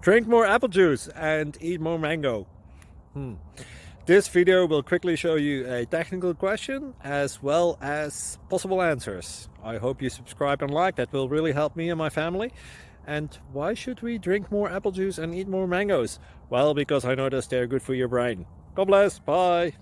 Drink more apple juice and eat more mango. This video will quickly show you a technical question as well as possible answers. I hope you subscribe and like, that will really help me and my family. And why should we drink more apple juice and eat more mangoes? Well, because I noticed they're good for your brain. God bless, bye!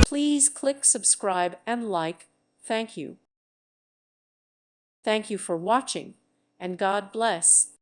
Please click subscribe and like. Thank you. Thank you for watching, and God bless.